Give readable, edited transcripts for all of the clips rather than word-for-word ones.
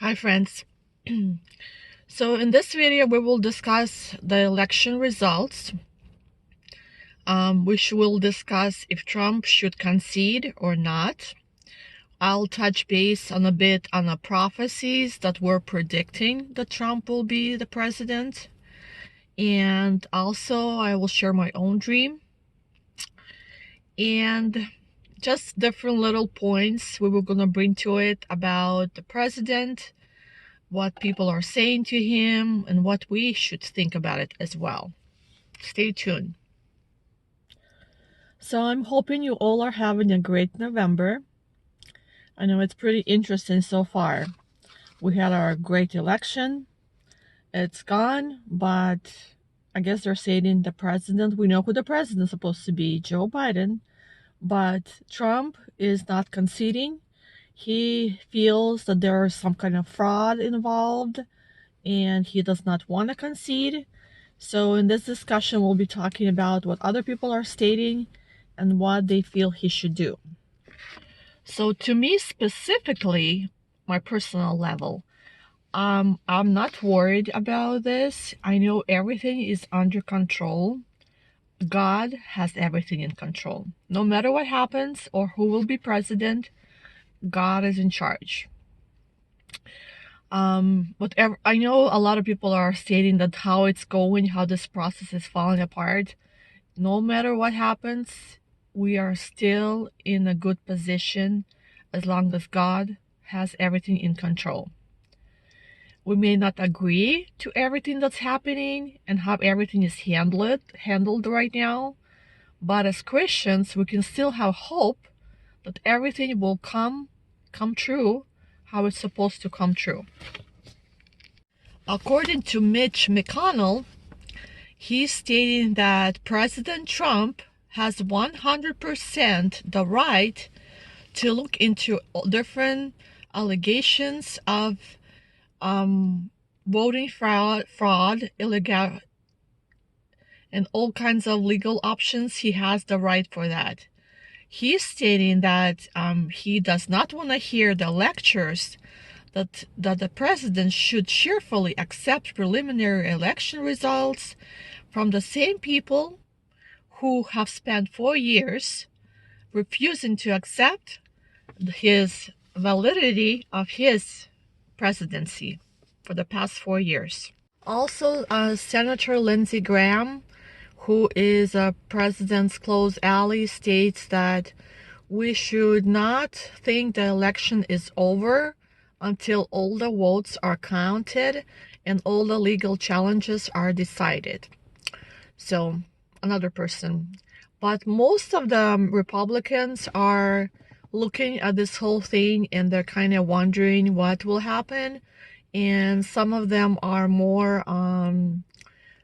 Hi friends. So in this video we will discuss the election results. Will discuss if Trump should concede or not. I'll touch base on a bit on the prophecies that were predicting that Trump will be the president. And also I will share my own dream. And just different little points we were going to bring to it about the president, what people are saying to him, and what we should think about it as well. Stay tuned. So I'm hoping you all are having a great November. I know it's pretty interesting so far. We had our great election. It's gone, but I guess they're saying the president, we know who the president is supposed to be, Joe Biden, but Trump is not conceding. He feels that there is some kind of fraud involved and he does not want to concede. So in this discussion, we'll be talking about what other people are stating and what they feel he should do. So to me specifically, my personal level, I'm not worried about this. I know everything is under control. God has everything in control. No matter what happens or who will be president, God is in charge. Whatever, I know a lot of people are stating that how it's going, how this process is falling apart. No matter what happens, we are still in a good position as long as God has everything in control. We may not agree to everything that's happening and how everything is handled right now, but as Christians, we can still have hope that everything will come true how it's supposed to come true. According to Mitch McConnell, he's stating that President Trump has 100% the right to look into different allegations of voting fraud, illegal, and all kinds of legal options. He has the right for that. He's stating that he does not want to hear the lectures that the president should cheerfully accept preliminary election results from the same people who have spent 4 years refusing to accept his validity of his presidency for the past 4 years. Also, Senator Lindsey Graham, who is a president's close ally, states that we should not think the election is over until all the votes are counted and all the legal challenges are decided. So, another person. But most of the Republicans are looking at this whole thing and they're kind of wondering what will happen. And some of them are more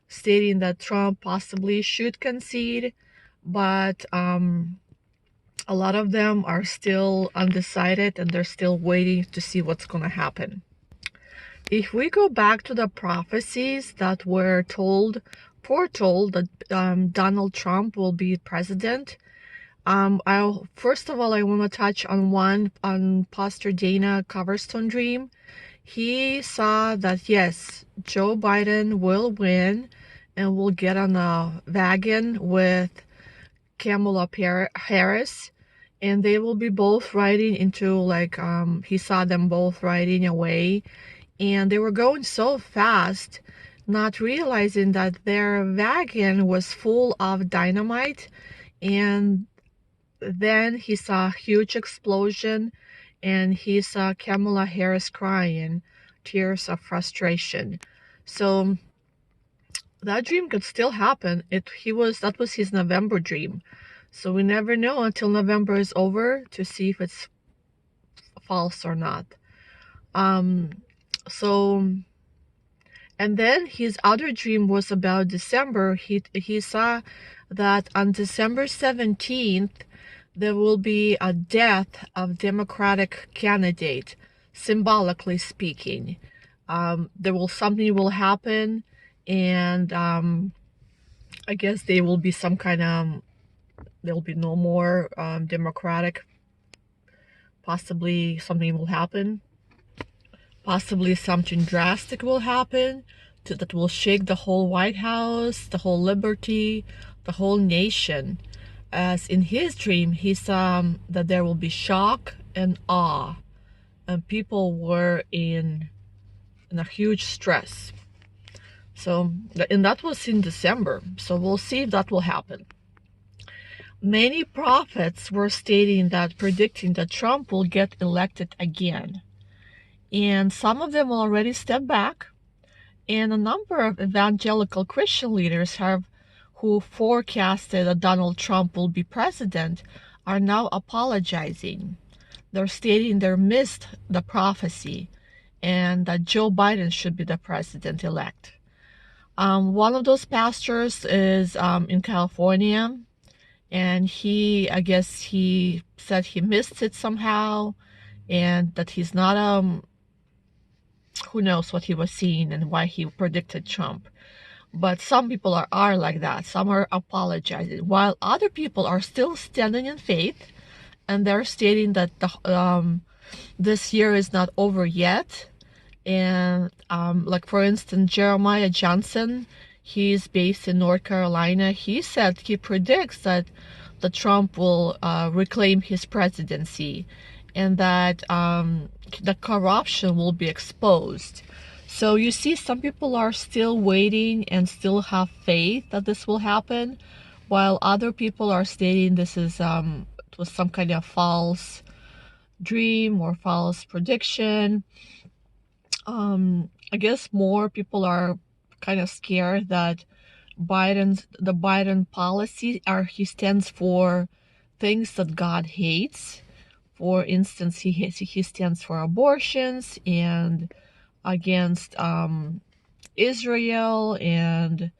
stating that Trump possibly should concede, but a lot of them are still undecided and they're still waiting to see what's going to happen. If we go back to the prophecies that were foretold that Donald Trump will be president, first of all, I want to touch on Pastor Dana Coverstone dream. He saw that, yes, Joe Biden will win and will get on a wagon with Kamala Harris, and they will be both riding into, he saw them both riding away, and they were going so fast, not realizing that their wagon was full of dynamite. And then he saw a huge explosion, and he saw Kamala Harris crying, tears of frustration. So that dream could still happen. That was his November dream. So we never know until November is over to see if it's false or not. And then his other dream was about December. He saw that on December 17th, there will be a death of Democratic candidate, symbolically speaking. Something will happen, and I guess there will be there'll be no more Democratic. Possibly something will happen. Possibly something drastic will happen that will shake the whole White House, the whole liberty, the whole nation. As in his dream, he saw that there will be shock and awe, and people were in a huge stress. So, and that was in December. So we'll see if that will happen. Many prophets were predicting that Trump will get elected again. And some of them already stepped back. And a number of evangelical Christian leaders who forecasted that Donald Trump will be president are now apologizing. They're stating they missed the prophecy and that Joe Biden should be the president-elect. One of those pastors is in California, and I guess he said he missed it somehow, and that he's not, who knows what he was seeing and why he predicted Trump. But some people are like that. Some are apologizing, while other people are still standing in faith, and they're stating that this year is not over yet. And like, for instance, Jeremiah Johnson, he's based in North Carolina. He said he predicts that the Trump will reclaim his presidency, and that the corruption will be exposed. So you see, some people are still waiting and still have faith that this will happen, while other people are stating this is it was some kind of false dream or false prediction. I guess more people are kind of scared that the Biden policy he stands for things that God hates. For instance, he stands for abortions and against Israel and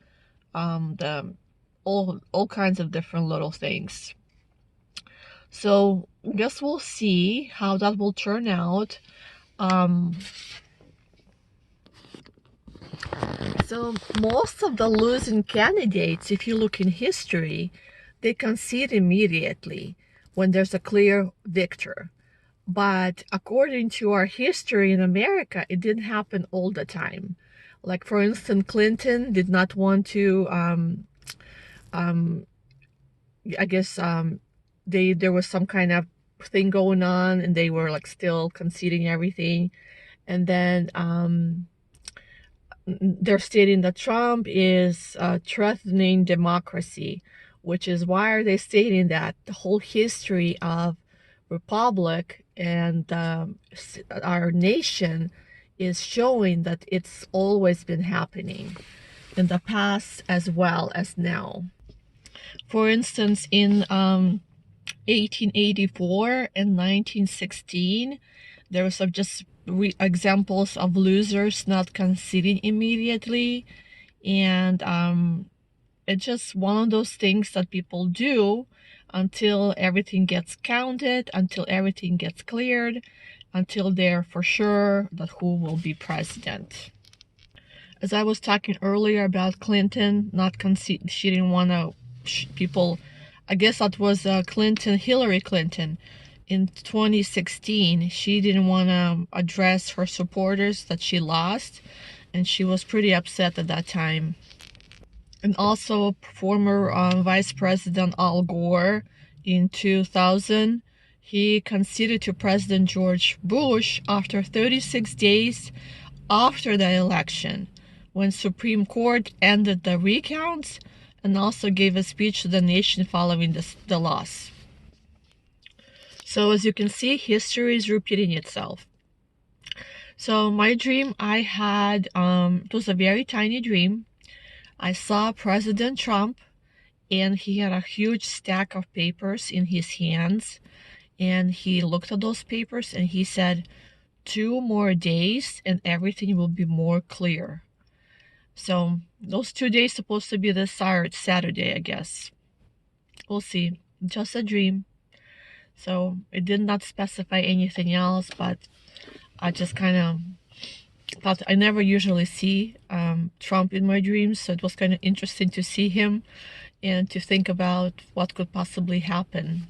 all kinds of different little things. So I guess we'll see how that will turn out. So most of the losing candidates, if you look in history, they concede immediately when there's a clear victor. But according to our history in America, it didn't happen all the time. Like, for instance, Clinton did not want to, I guess there was some kind of thing going on, and they were like still conceding everything. And then they're stating that Trump is threatening democracy, which is why are they stating that the whole history of republic and our nation is showing that it's always been happening in the past as well as now. For instance, in 1884 and 1916, there was just examples of losers not conceding immediately, and it's just one of those things that people do until everything gets counted, until everything gets cleared, until they're for sure that who will be president. As I was talking earlier about Clinton not conceding, she didn't want to people, I guess that was Hillary Clinton. In 2016, she didn't want to address her supporters that she lost, and she was pretty upset at that time. And also former Vice President Al Gore in 2000, he conceded to President George Bush after 36 days after the election, when Supreme Court ended the recounts, and also gave a speech to the nation following the loss. So as you can see, history is repeating itself. So my dream I had, it was a very tiny dream. I saw President Trump, and he had a huge stack of papers in his hands, and he looked at those papers and he said, 2 more days and everything will be more clear. So those 2 days supposed to be this Saturday, I guess. We'll see. Just a dream. So it did not specify anything else, but I just kind of thought, I never usually see Trump in my dreams, so it was kind of interesting to see him and to think about what could possibly happen.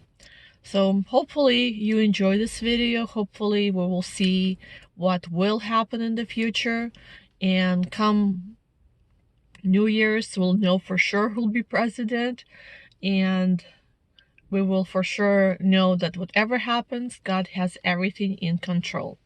So hopefully you enjoy this video. Hopefully we will see what will happen in the future, and come New Year's we'll know for sure who'll be president, and we will for sure know that whatever happens, God has everything in control.